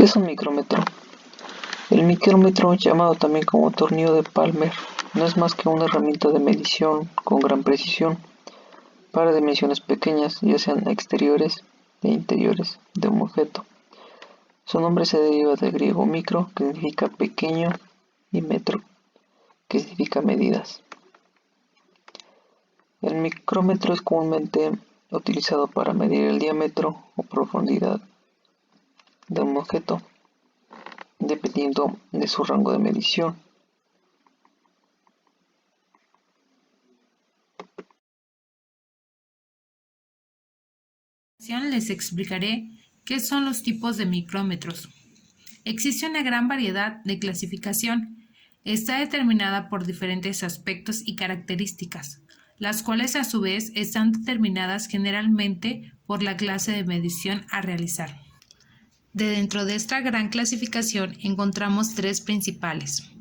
¿Qué es un micrómetro? El micrómetro, llamado también como tornillo de Palmer, no es más que una herramienta de medición con gran precisión para dimensiones pequeñas, ya sean exteriores e interiores de un objeto. Su nombre se deriva del griego micro, que significa pequeño, y metro, que significa medidas. El micrómetro es comúnmente utilizado para medir el diámetro o profundidad de un objeto, dependiendo de su rango de medición. Les explicaré qué son los tipos de micrómetros. Existe una gran variedad de clasificación. Está determinada por diferentes aspectos y características, las cuales a su vez están determinadas generalmente por la clase de medición a realizar. Dentro de esta gran clasificación encontramos tres principales,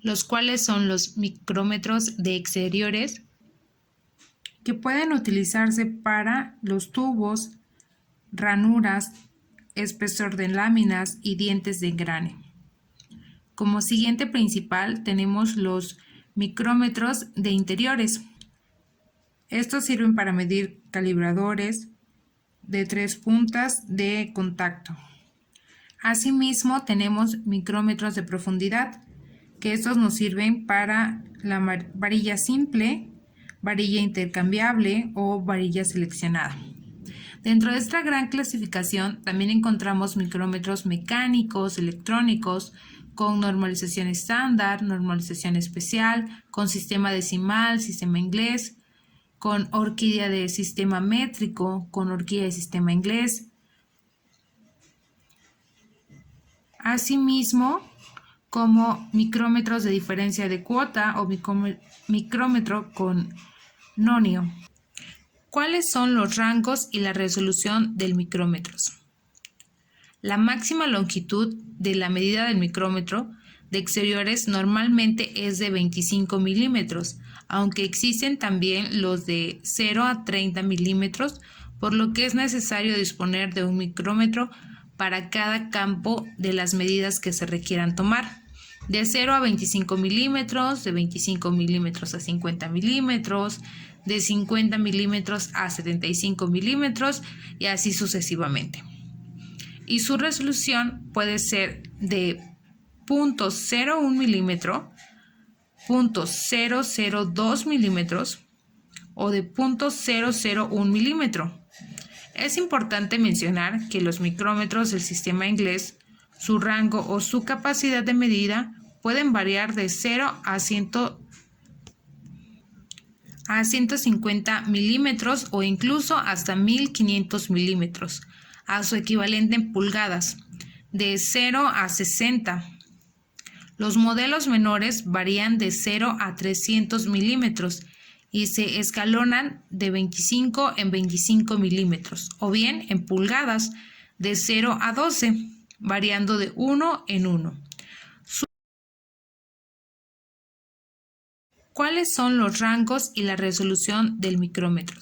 los cuales son los micrómetros de exteriores, que pueden utilizarse para los tubos, ranuras, espesor de láminas y dientes de engrane. Como siguiente principal tenemos los micrómetros de interiores. Estos sirven para medir calibradores de 3 puntas de contacto. Asimismo tenemos micrómetros de profundidad, que estos nos sirven para la varilla simple, varilla intercambiable o varilla seleccionada. Dentro de esta gran clasificación también encontramos micrómetros mecánicos, electrónicos, con normalización estándar, normalización especial, con sistema decimal, sistema inglés, con horquilla de sistema métrico, con horquilla de sistema inglés. Asimismo, como micrómetros de diferencia de cuota o micrómetro con nonio. ¿Cuáles son los rangos y la resolución del micrómetro? La máxima longitud de la medida del micrómetro de exteriores normalmente es de 25 milímetros, aunque existen también los de 0 a 30 milímetros, por lo que es necesario disponer de un micrómetro para cada campo de las medidas que se requieran tomar. De 0 a 25 milímetros, de 25 milímetros a 50 milímetros, de 50 milímetros a 75 milímetros y así sucesivamente. Y su resolución puede ser de 0.01 milímetro, 0.002 milímetros o de 0.001 milímetro. Es importante mencionar que los micrómetros del sistema inglés, su rango o su capacidad de medida pueden variar de 0 a 150 milímetros o incluso hasta 1500 milímetros, a su equivalente en pulgadas, de 0 a 60. Los modelos menores varían de 0 a 300 milímetros y se escalonan de 25 en 25 milímetros o bien en pulgadas de 0 a 12, variando de 1 en 1. ¿Cuáles son los rangos y la resolución del micrómetro?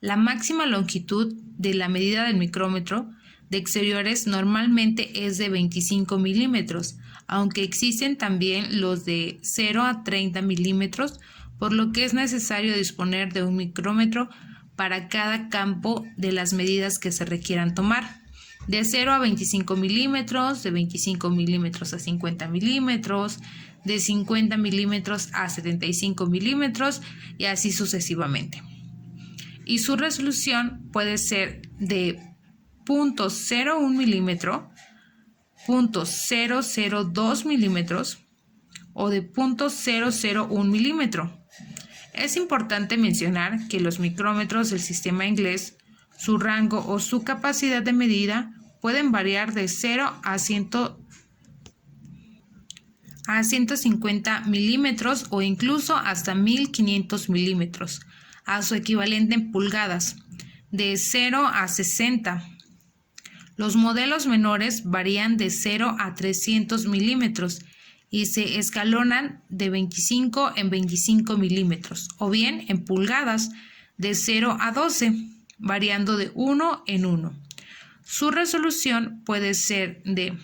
La máxima longitud de la medida del micrómetro de exteriores normalmente es de 25 milímetros, aunque existen también los de 0 a 30 milímetros, por lo que es necesario disponer de un micrómetro para cada campo de las medidas que se requieran tomar. De 0 a 25 milímetros, de 25 milímetros a 50 milímetros, de 50 milímetros a 75 milímetros y así sucesivamente. Y su resolución puede ser de 0.01 milímetro, 0.002 milímetros o de 0.001 milímetro. Es importante mencionar que los micrómetros del sistema inglés, su rango o su capacidad de medida pueden variar de 0 a 150 milímetros o incluso hasta 1500 milímetros, a su equivalente en pulgadas, de 0 a 60. Los modelos menores varían de 0 a 300 milímetros y se escalonan de 25 en 25 milímetros o bien en pulgadas de 0 a 12, variando de 1 en 1. Su resolución puede ser de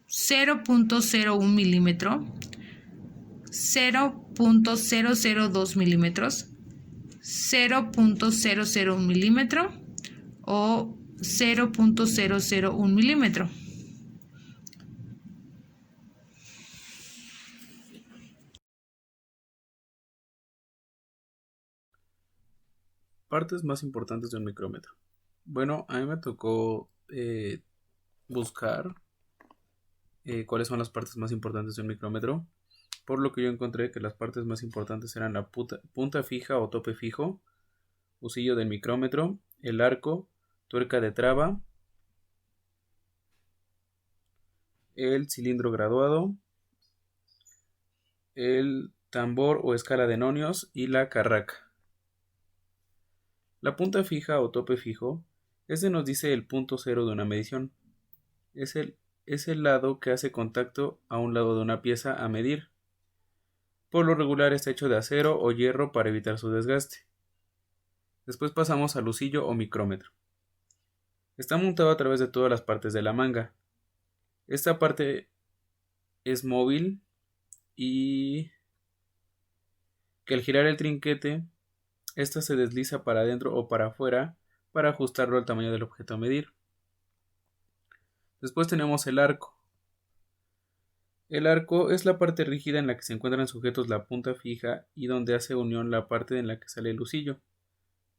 0.01 milímetro, 0.002 milímetros, 0.001 milímetro o 0.001 milímetro. Partes más importantes de un micrómetro. Bueno, a mí me tocó buscar cuáles son las partes más importantes de un micrómetro, por lo que yo encontré que las partes más importantes eran la punta fija o tope fijo, husillo del micrómetro, el arco, tuerca de traba, el cilindro graduado, el tambor o escala de nonios y la carraca. La punta fija o tope fijo, este nos dice el punto cero de una medición. Es el lado que hace contacto a un lado de una pieza a medir. Por lo regular está hecho de acero o hierro para evitar su desgaste. Después pasamos al husillo o micrómetro. Está montado a través de todas las partes de la manga. Esta parte es móvil y que al girar el trinquete, esta se desliza para adentro o para afuera para ajustarlo al tamaño del objeto a medir. Después tenemos el arco. El arco es la parte rígida en la que se encuentran sujetos la punta fija y donde hace unión la parte en la que sale el husillo.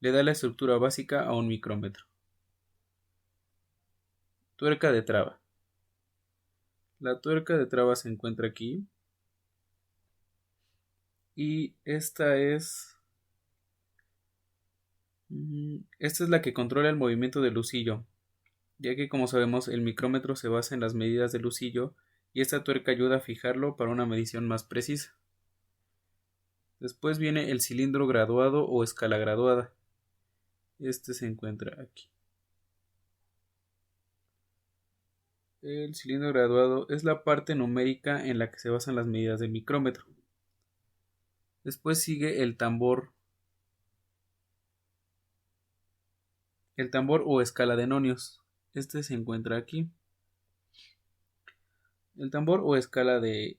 Le da la estructura básica a un micrómetro. Tuerca de traba. La tuerca de traba se encuentra aquí y esta es la que controla el movimiento del husillo, ya que como sabemos el micrómetro se basa en las medidas del husillo y esta tuerca ayuda a fijarlo para una medición más precisa. Después viene el cilindro graduado o escala graduada. Este se encuentra aquí. El cilindro graduado es la parte numérica en la que se basan las medidas del micrómetro. Después sigue el tambor o escala de nonios. Este se encuentra aquí. El tambor o escala de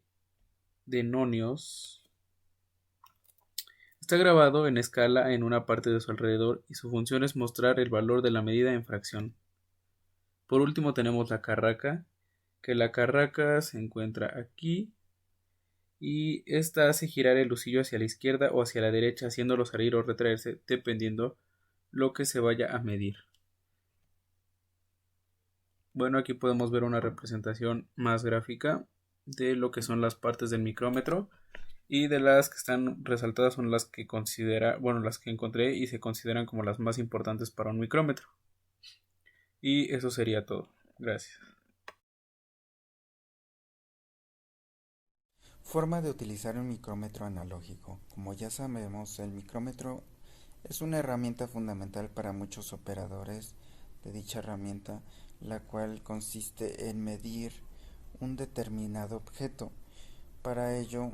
nonios está grabado en escala en una parte de su alrededor y su función es mostrar el valor de la medida en fracción. Por último tenemos la carraca, que la carraca se encuentra aquí y esta hace girar el husillo hacia la izquierda o hacia la derecha, haciéndolo salir o retraerse dependiendo lo que se vaya a medir. Bueno, aquí podemos ver una representación más gráfica de lo que son las partes del micrómetro y de las que están resaltadas son las que las que encontré y se consideran como las más importantes para un micrómetro. Y eso sería todo. Gracias. Forma de utilizar un micrómetro analógico. Como ya sabemos, el micrómetro es una herramienta fundamental para muchos operadores de dicha herramienta, la cual consiste en medir un determinado objeto. Para ello,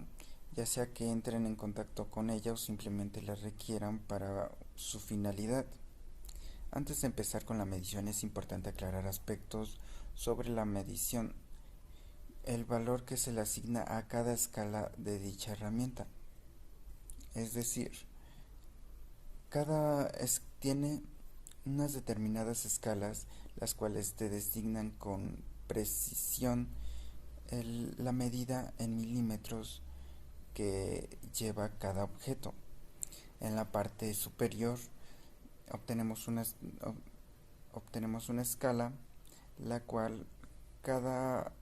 ya sea que entren en contacto con ella o simplemente la requieran para su finalidad. Antes de empezar con la medición es importante aclarar aspectos sobre la medición, el valor que se le asigna a cada escala de dicha herramienta. Es decir, tiene unas determinadas escalas, las cuales te designan con precisión la medida en milímetros que lleva cada objeto. En la parte superior obtenemos una escala, la cual cada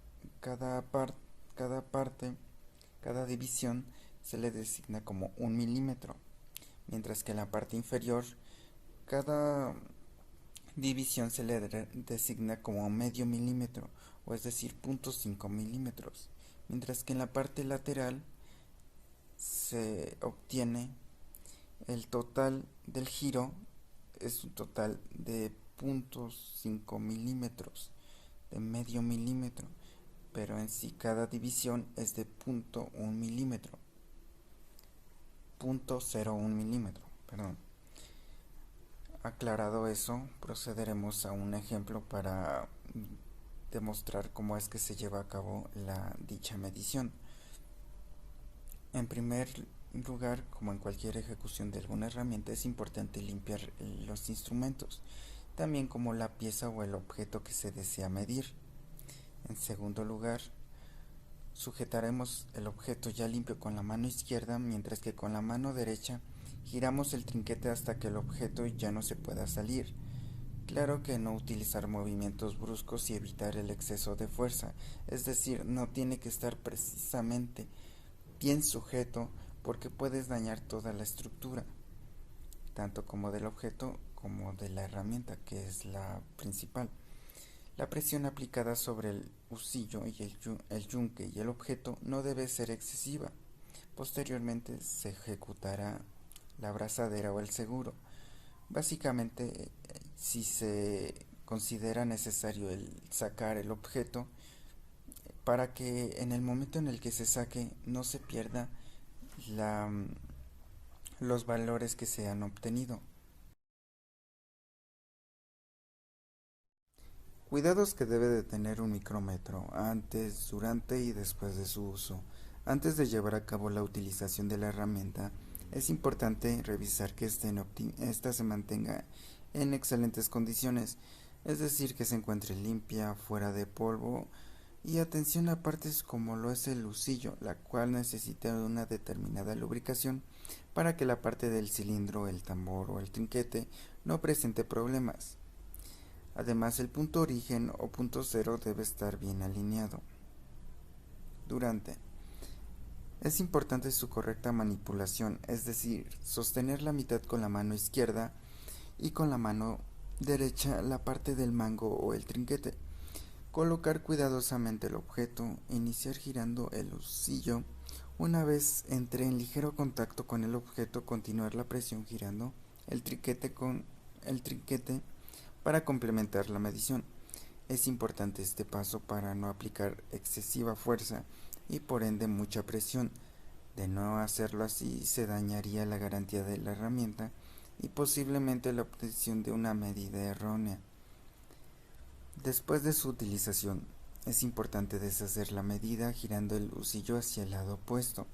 división se le designa como 1 milímetro, mientras que en la parte inferior cada división se le designa como medio milímetro, o es decir, 0.5 milímetros, mientras que en la parte lateral se obtiene el total del giro, es un total de 0.5 milímetros, de medio milímetro, pero en sí cada división es de 0.1 milímetro, 0.01 milímetro, perdón. Aclarado eso, procederemos a un ejemplo para demostrar cómo es que se lleva a cabo dicha medición. En primer lugar, como en cualquier ejecución de alguna herramienta, es importante limpiar los instrumentos, también como la pieza o el objeto que se desea medir. En segundo lugar, sujetaremos el objeto ya limpio con la mano izquierda, mientras que con la mano derecha giramos el trinquete hasta que el objeto ya no se pueda salir. Claro que no utilizar movimientos bruscos y evitar el exceso de fuerza, es decir, no tiene que estar precisamente bien sujeto porque puedes dañar toda la estructura, tanto como del objeto como de la herramienta, que es la principal. La presión aplicada sobre el husillo y el yunque y el objeto no debe ser excesiva. Posteriormente se ejecutará la abrazadera o el seguro. Básicamente, si se considera necesario sacar el objeto, para que en el momento en el que se saque no se pierda los valores que se han obtenido. Cuidados que debe de tener un micrómetro antes, durante y después de su uso. Antes de llevar a cabo la utilización de la herramienta, es importante revisar que esta se mantenga en excelentes condiciones, es decir, que se encuentre limpia, fuera de polvo, y atención a partes como lo es el husillo, la cual necesita una determinada lubricación para que la parte del cilindro, el tambor o el trinquete no presente problemas. Además, el punto origen o punto cero debe estar bien alineado. Durante. Es importante su correcta manipulación, es decir, sostener la mitad con la mano izquierda y con la mano derecha la parte del mango o el trinquete. Colocar cuidadosamente el objeto, iniciar girando el husillo. Una vez entre en ligero contacto con el objeto, continuar la presión girando el trinquete para complementar la medición. Es importante este paso para no aplicar excesiva fuerza y por ende mucha presión. De no hacerlo así, se dañaría la garantía de la herramienta y posiblemente la obtención de una medida errónea. Después de su utilización, es importante deshacer la medida girando el husillo hacia el lado opuesto.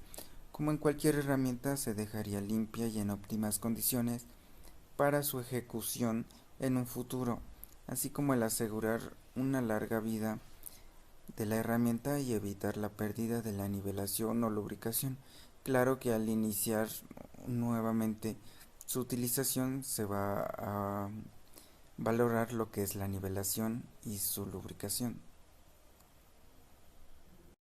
Como en cualquier herramienta, se dejaría limpia y en óptimas condiciones para su ejecución en un futuro, así como el asegurar una larga vida de la herramienta y evitar la pérdida de la nivelación o lubricación. Claro que al iniciar nuevamente su utilización se va a valorar lo que es la nivelación y su lubricación.